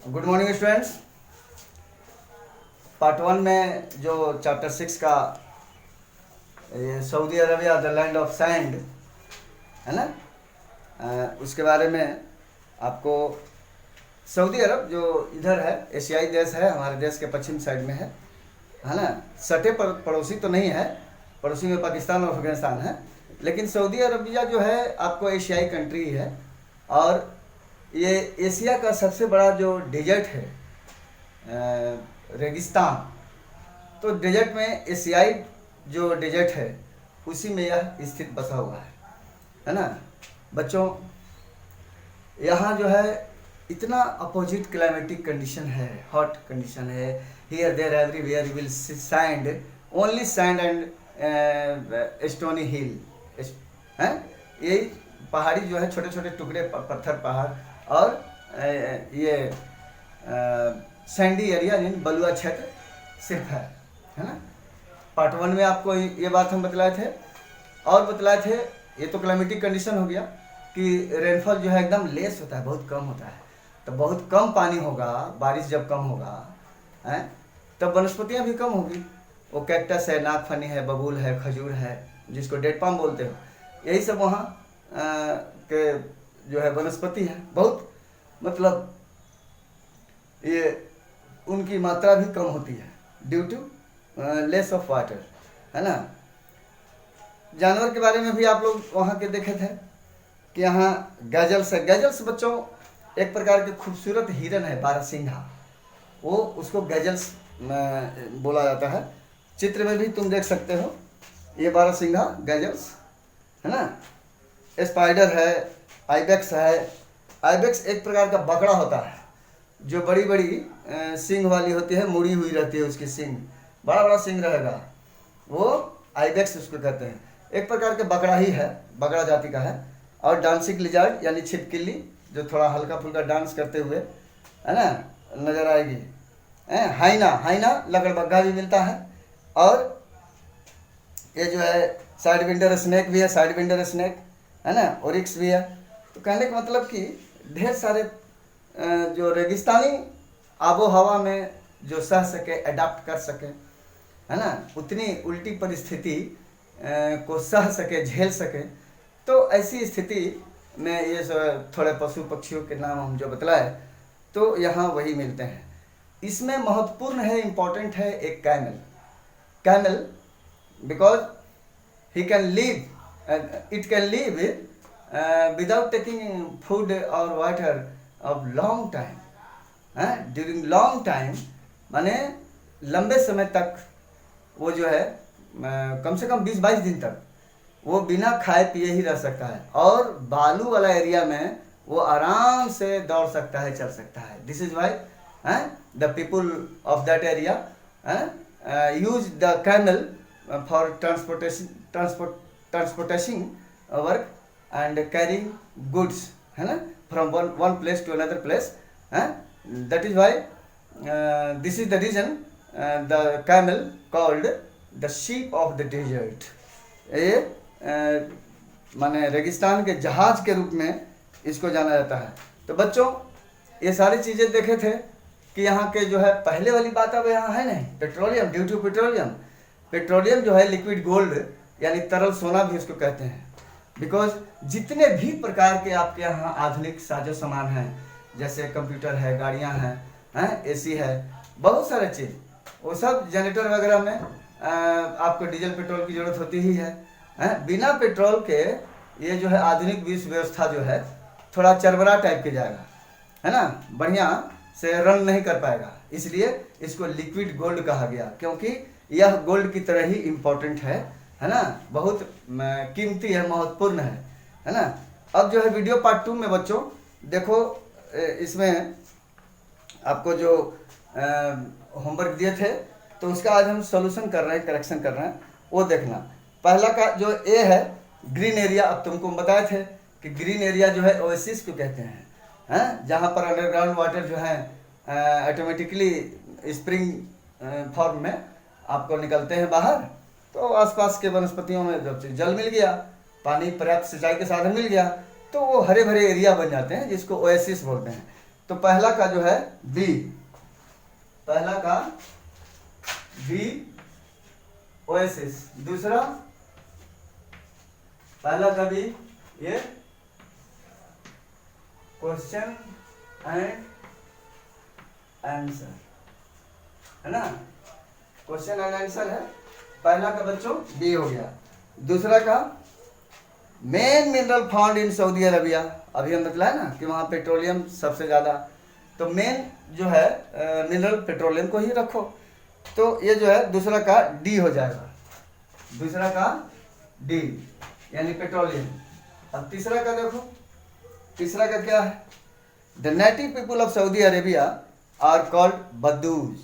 Good morning students. Part one में जो chapter 6 का ये Saudi Arabia the land of sand है ना, उसके बारे में आपको सऊदी अरब जो इधर है एशियाई देश है, हमारे देश के पश्चिम साइड में है ना। सटे पर पड़ोसी तो नहीं है, पड़ोसी में पाकिस्तान और अफगानिस्तान है, लेकिन सऊदी अरबिया जो है आपको एशियाई कंट्री है और ये एशिया का सबसे बड़ा जो डेजर्ट है रेगिस्तान, तो डेजर्ट में एशियाई जो डेजर्ट है उसी में यह स्थित बसा हुआ है ना बच्चों। यहाँ जो है इतना अपोजिट क्लाइमेटिक कंडीशन है, हॉट कंडीशन है। Here there everywhere you will see sand, only sand and stony hill है। यही पहाड़ी जो है, छोटे छोटे टुकड़े पत्थर पहाड़ और ये सैंडी एरिया यानी बलुआ क्षेत्र सिर्फ है ना। पार्ट वन में आपको ये बात हम बतलाए थे और बतलाए थे। ये तो क्लाइमेटिक कंडीशन हो गया कि रेनफॉल जो है एकदम लेस होता है, बहुत कम होता है। तो बहुत कम पानी होगा, बारिश जब कम होगा है तब वनस्पतियाँ भी कम होगी। वो कैक्टस है, नागफनी है, बबूल है, खजूर है, जिसको डेट पाम बोलते हो, यही सब वहाँ के जो है वनस्पति है। बहुत मतलब ये उनकी मात्रा भी कम होती है due to less of water है ना। जानवर के बारे में भी आप लोग वहाँ के देखे थे कि यहाँ गैजल्स है। गैजल्स बच्चों एक प्रकार के खूबसूरत हिरन है, बारहसिंघा, वो उसको गैजल्स बोला जाता है। चित्र में भी तुम देख सकते हो ये बारहसिंघा गैजल्स है ना। स्पाइडर है, आइबेक्स है। आइबेक्स एक प्रकार का बकरा होता है जो बड़ी बड़ी सींग वाली होती है, मुड़ी हुई रहती है उसकी सींग, बड़ा बड़ा सींग रहेगा, वो आइबेक्स उसको कहते हैं। एक प्रकार के बकरा ही है, बकरा जाति का है। और डांसिंग लिजार्ड यानी छिपकली जो थोड़ा हल्का फुल्का डांस करते हुए है ना नजर आएगी। हाइना, हाइना लकड़बग्घा भी मिलता है। और ये जो है साइड विंडर स्नेक भी है, साइड विंडर स्नेक है ना, ओरिक्स भी है। तो कहने का मतलब कि ढेर सारे जो रेगिस्तानी आबो हवा में जो सह सके, अडाप्ट कर सके है ना, उतनी उल्टी परिस्थिति को सह सके, झेल सके, तो ऐसी स्थिति में ये सब थोड़े पशु पक्षियों के नाम हम जो बतलाए तो यहाँ वही मिलते हैं। इसमें महत्वपूर्ण है, इम्पोर्टेंट है एक camel. Camel because he can live, it can live without taking food or water of long time. During long time माने लंबे समय तक वो जो है कम से कम 20-22 दिन तक वो बिना खाए पिए ही रह सकता है। और बालू वाला एरिया में वो आराम से दौड़ सकता है, चल सकता है। This is why the people of that area use the camel for transportation work and carrying goods है ना, from one place to another place. That is why this is the reason the camel called the sheep of the desert. ये माने रेगिस्तान के जहाज के रूप में इसको जाना जाता है। तो बच्चों ये सारी चीज़ें देखे थे कि यहाँ के जो है पहले वाली बात अब यहाँ है नहीं, petroleum, due to petroleum. Petroleum जो है लिक्विड गोल्ड यानी तरल सोना भी उसको कहते हैं। बिकॉज जितने भी प्रकार के आपके यहाँ आधुनिक साजो सामान हैं, जैसे कंप्यूटर है, गाड़ियाँ हैं, एसी है, बहुत सारे चीज़, वो सब जनरेटर वगैरह में आपको डीजल पेट्रोल की ज़रूरत होती ही है। बिना पेट्रोल के ये जो है आधुनिक विश्व व्यवस्था जो है थोड़ा चरबरा टाइप के जाएगा है ना, बढ़िया से रन नहीं कर पाएगा। इसलिए इसको लिक्विड गोल्ड कहा गया, क्योंकि यह गोल्ड की तरह ही इम्पोर्टेंट है ना, बहुत कीमती है, महत्वपूर्ण है ना। अब जो है वीडियो पार्ट 2 में बच्चों देखो, इसमें आपको जो होमवर्क दिए थे तो उसका आज हम सॉल्यूशन कर रहे हैं, करेक्शन कर रहे हैं, वो देखना। पहला का जो ए है ग्रीन एरिया, अब तुमको हम बताए थे कि ग्रीन एरिया जो है ओएसिस को कहते हैं, जहाँ पर अंडरग्राउंड वाटर जो है ऑटोमेटिकली स्प्रिंग फॉर्म में आपको निकलते हैं बाहर। तो आसपास के वनस्पतियों में जब जल मिल गया, पानी पर्याप्त सिंचाई के साधन मिल गया, तो वो हरे भरे एरिया बन जाते हैं, जिसको ओएसिस बोलते हैं। तो पहला का जो है बी, पहला का बी ओएसिस, दूसरा पहला का बी ये क्वेश्चन एंड आंसर है ना, क्वेश्चन एंड आंसर है। पहला का बच्चों बी हो गया। दूसरा का main mineral found in Saudi Arabia, अभी हम बतलाए ना कि वहाँ पेट्रोलियम सबसे ज़्यादा, तो मेन जो है मिनरल पेट्रोलियम को ही रखो, तो ये जो है दूसरा का डी हो जाएगा, दूसरा का डी यानी पेट्रोलियम। अब तीसरा का देखो, तीसरा का क्या है, the native people of Saudi Arabia are called Bedouins,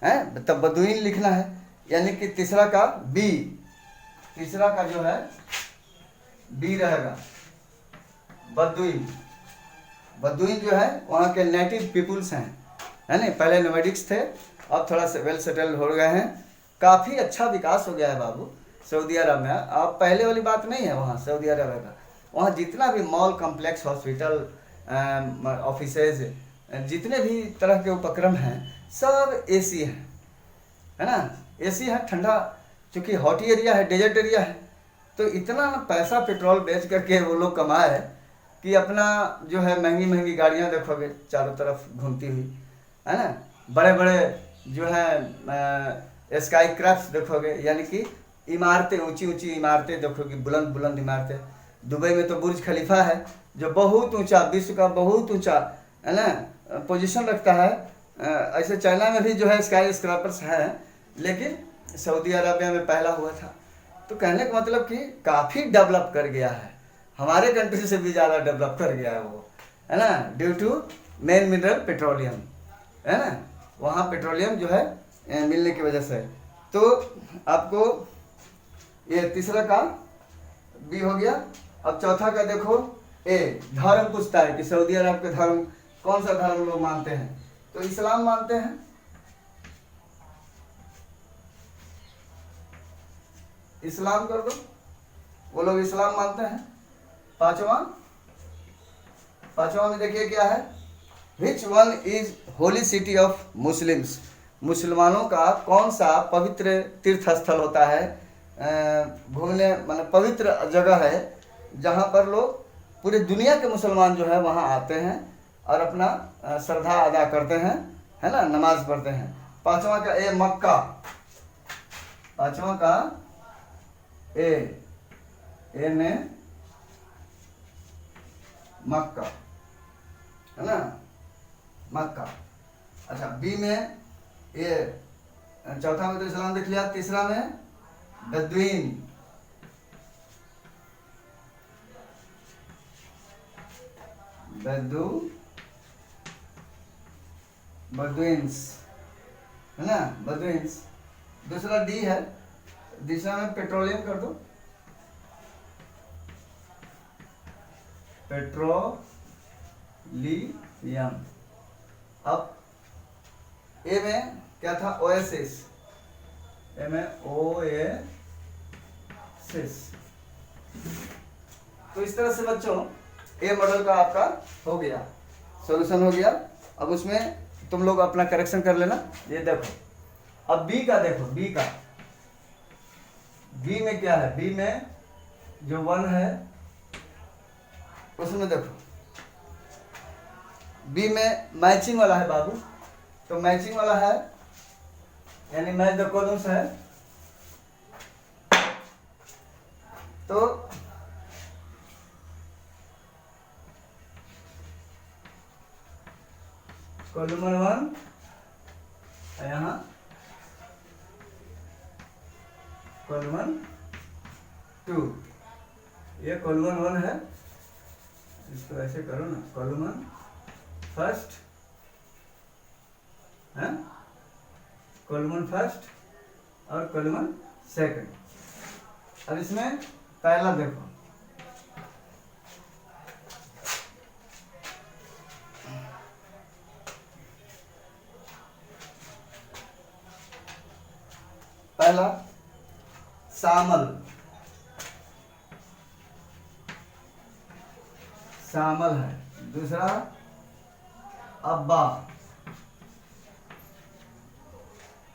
है तब बदुइन लिखना है, यानी कि तीसरा का बी, तीसरा का जो है बी रहेगा बदुइन। बदुइन जो है वहाँ के नेटिव पीपुल्स हैं, है ना, पहले नोमैडिक्स थे, अब थोड़ा से वेल सेटल हो गए हैं, काफ़ी अच्छा विकास हो गया है बाबू सऊदी अरब में। अब पहले वाली बात नहीं है वहाँ सऊदी अरब का, वहाँ जितना भी मॉल कॉम्प्लेक्स हॉस्पिटल ऑफिसेज जितने भी तरह के उपक्रम हैं सब एसी है ना, एसी है, ठंडा, चूँकि हॉट एरिया है, डेजर्ट एरिया है, तो इतना पैसा पेट्रोल बेच करके वो लोग कमाए कि अपना जो है महंगी महंगी गाड़ियाँ देखोगे चारों तरफ घूमती हुई, है ना, बड़े बड़े जो है स्काई क्राफ्ट देखोगे, यानी कि इमारतें, ऊंची ऊंची इमारतें देखोगे, बुलंद बुलंद इमारतें। दुबई में तो बुर्ज खलीफा है जो बहुत ऊंचा, विश्व का बहुत ऊंचा, है ना, पोजीशन रखता है। ऐसे चाइना में भी जो है स्काई स्क्रैपर्स हैं, लेकिन सऊदी अरबिया में पहला हुआ था। तो कहने का मतलब कि काफ़ी डेवलप कर गया है, हमारे कंट्री से भी ज़्यादा डेवलप कर गया है वो, है ना, due to main mineral petroleum, है ना, वहाँ पेट्रोलियम जो है मिलने की वजह से। तो आपको ये तीसरा का बी हो गया। अब चौथा का देखो ए, धर्म पूछता है कि सऊदी अरब के धर्म, कौन सा धर्म लोग मानते हैं, तो इस्लाम मानते हैं, इस्लाम कर दो, वो लोग इस्लाम मानते हैं। पांचवा में देखिए क्या है, which one is holy city of Muslims, मुसलमानों का कौन सा पवित्र तीर्थ स्थल होता है, घूमने मतलब पवित्र जगह है जहाँ पर लोग पूरे दुनिया के मुसलमान जो है वहाँ आते हैं और अपना श्रद्धा अदा करते हैं, है ना, नमाज पढ़ते हैं। पांचवा का ए मक्का, पांचवा का ए में मक्का, है ना, मक्का। अच्छा बी में ये, चौथा में तो इस्लाम देख लिया, तीसरा में बदवीन, बदवीन्स, है ना, बदवीन्स। दूसरा डी है, दूसरा में पेट्रोलियम कर दो, पेट्रोलियम। अब ए में क्या था, ओएसिस, ए में ओएसिस। तो इस तरह से बच्चों ए मॉडल का आपका हो गया, सॉल्यूशन हो गया। अब उसमें तुम लोग अपना करेक्शन कर लेना। ये देखो अब बी का देखो, बी का, बी में क्या है, बी में जो वन है उसमें देखो, बी में मैचिंग वाला है बाबू, तो मैचिंग वाला है यानी मैच द कॉलम्स है, तो कॉलम 1 यहाँ, कॉलम 2, ये कॉलम 1 है, इसको ऐसे करो ना, कॉलम फर्स्ट है, कॉलम फर्स्ट और कॉलम सेकंड। अब इसमें पहला देखो, पहला शामल, शामल है, दूसरा अब्बा,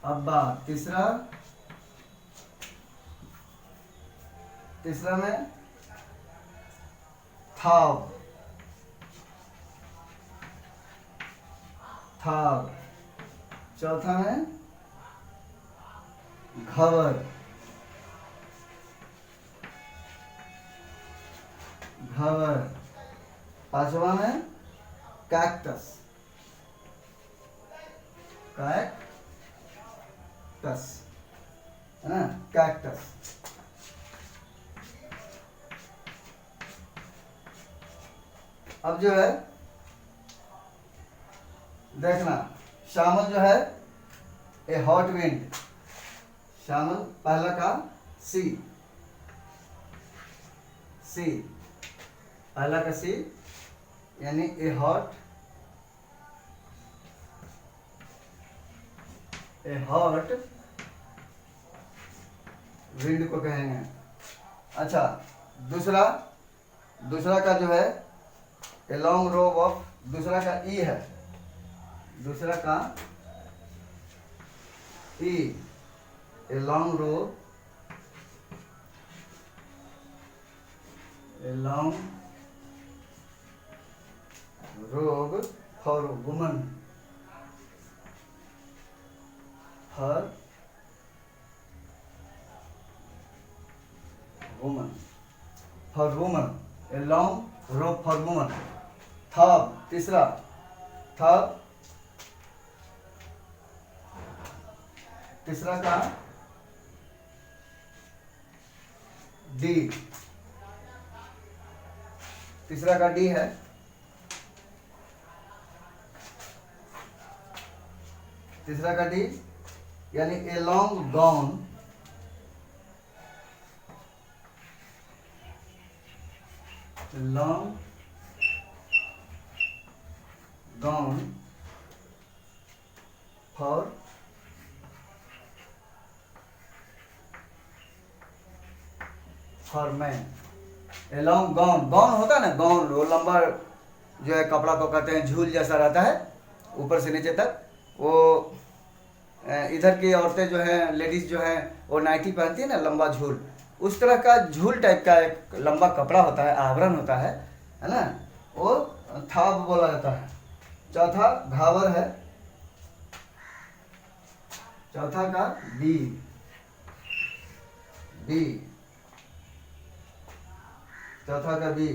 अब्बा। तीसरा में थाव, थाव। चौथा में घवर, घवर। पांचवा में कैक्टस, कैक्टस, है ना, कैक्टस। अब जो है देखना, शामल जो है ए हॉट विंड, शामल पहला का सी, सी, पहला का सी यानी ए हॉट, ए हॉट विंड को कहेंगे। अच्छा, दूसरा का जो है ए लॉन्ग रो ऑफ, दूसरा का ई है, दूसरा का E, a long robe, a long robe for woman, for woman, for woman, a long robe for woman. Third, तीसरा, थर्ड, तीसरा का डी, तीसरा का डी है, तीसरा का डी यानी a long gown, long gown for man. A long gown, gown होता है ना, गाउन, वो लंबा जो है कपड़ा को कहते हैं, झूल जैसा रहता है ऊपर से नीचे तक। वो इधर की औरतें जो हैं, लेडीज जो हैं, वो नाइटी पहनती है ना, लंबा झूल, उस तरह का झूल टाइप का एक लंबा कपड़ा होता है, आवरण होता है ना, वो थाब बोला जाता है। चौथा घावर है, चौथा का बी, बी, चौथा का बी,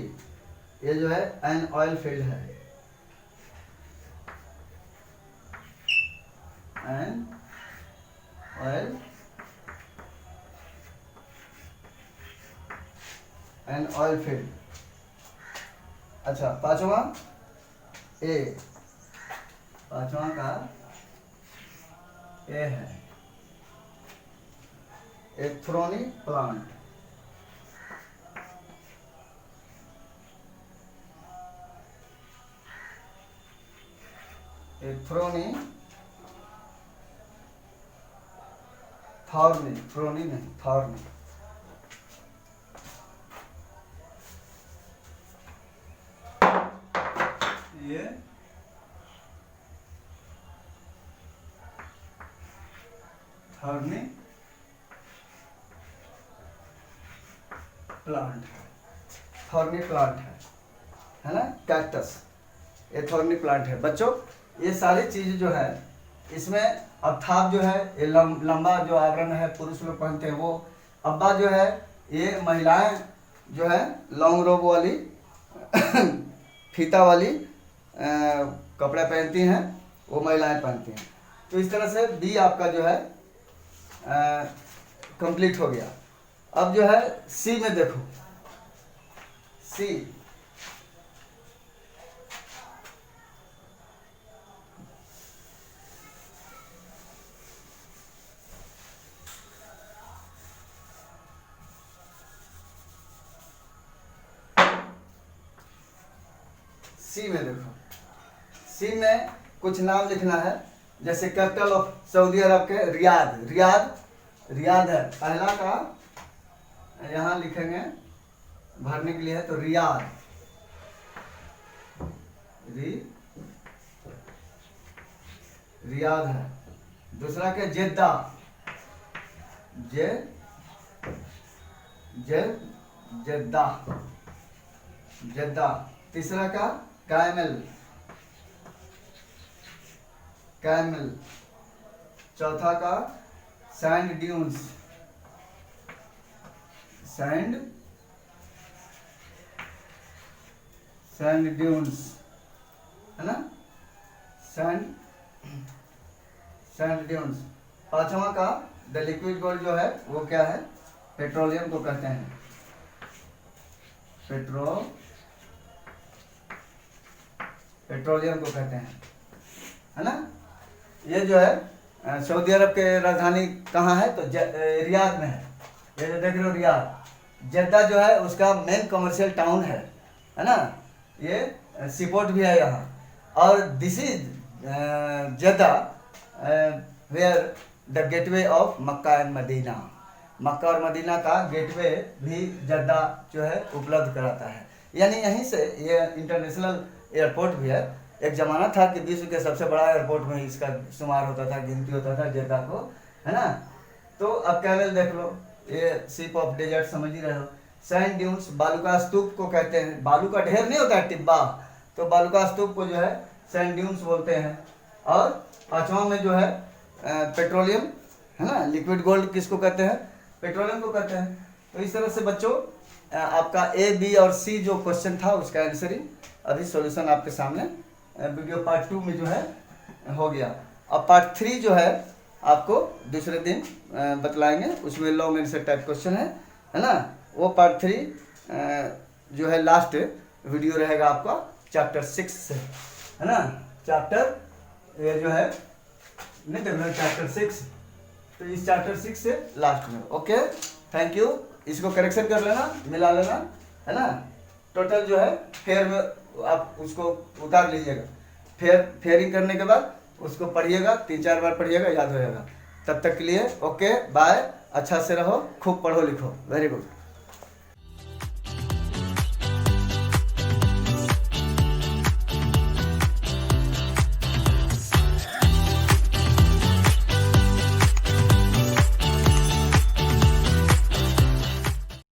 ये जो है एन ऑयल फील्ड है, an oil, an oil field. अच्छा, पांचवा ए, पांचवा का ए है, ए थ्रोनी प्लांट, ए थ्रोनी, थॉर्नी, थ्रोनी नहीं, थॉर्नी। ये थॉर्नी प्लांट है, थॉर्नी प्लांट है ना, कैक्टस, ये थॉर्नी प्लांट है। बच्चों, ये सारी चीज जो है इसमें, अब थाप जो है ये लंबा जो आवरण है पुरुष लोग पहनते हैं, वो अब्बा जो है ये महिलाएं जो है लॉन्ग रोब वाली फीता वाली कपड़े पहनती हैं, वो महिलाएं पहनती हैं। तो इस तरह से बी आपका जो है कंप्लीट हो गया। अब जो है सी में देखो, सी, सी में देखो, सी में कुछ नाम लिखना है, जैसे कैपिटल ऑफ सऊदी अरब के रियाद, रियाद, रियाद है पहला का, यहाँ लिखेंगे भरने के लिए है, तो रियाद, रियाद है। दूसरा क्या, जेद्दा, जेद्दा, जेद्दा। तीसरा का कैमल, कैमल। चौथा का सैंड ड्यून्स, सैंड ड्यून्स, है ना, सैंड ड्यून्स। पांचवा का द लिक्विड गोल्ड जो है वो क्या है, पेट्रोलियम को कहते हैं, पेट्रोलियम को कहते हैं, है ना। ये जो है सऊदी अरब के राजधानी कहाँ है, तो रियाद में है। ये जो देख रहे हो रियाद, जेद्दा जो है उसका मेन कमर्शियल टाउन है ना। ये सीपोर्ट भी है यहाँ। और this is Jeddah where the gateway of Mecca and Medina, Mecca और मदीना का गेटवे भी जेद्दा जो है उपलब्ध कराता है। यानी यहीं से ये इंटरनेशनल एयरपोर्ट भी है। एक ज़माना था कि विश्व के सबसे बड़ा एयरपोर्ट में इसका शुमार होता था, गिनती होता था जेद्दा को, है ना। तो अब कैमल देख लो, ये शिप ऑफ डेजर्ट समझ ही रहे हो। सैंड ड्यून्स, बालू का स्तूप को कहते हैं। बालू का ढेर नहीं होता है टिब्बा, तो बालू का स्तूप को जो है सैंड ड्यून्स बोलते हैं। और पांचवा में जो है पेट्रोलियम, है ना, लिक्विड गोल्ड किसको कहते हैं, पेट्रोलियम को कहते हैं। तो इस तरह से बच्चों आपका ए, बी और सी जो क्वेश्चन था उसका आंसरिंग अभी सॉल्यूशन आपके सामने वीडियो पार्ट 2 में जो है हो गया। अब पार्ट 3 जो है आपको दूसरे दिन बतलाएंगे, उसमें लॉन्ग आंसर टाइप क्वेश्चन है ना। वो पार्ट 3 जो है लास्ट वीडियो रहेगा आपका चैप्टर 6 से, है ना। चैप्टर ये जो है नहीं देख रहे, चैप्टर 6, तो इस चैप्टर 6 से लास्ट में। Okay, thank you. इसको करेक्शन कर लेना, मिला लेना, है ना। टोटल जो है फेयर में आप उसको उतार लीजिएगा, फेयरिंग करने के बाद उसको पढ़िएगा, 3-4 बार पढ़िएगा, याद हो जाएगा। तब तक के लिए ओके बाय, अच्छा से रहो, खूब पढ़ो लिखो, वेरी गुड।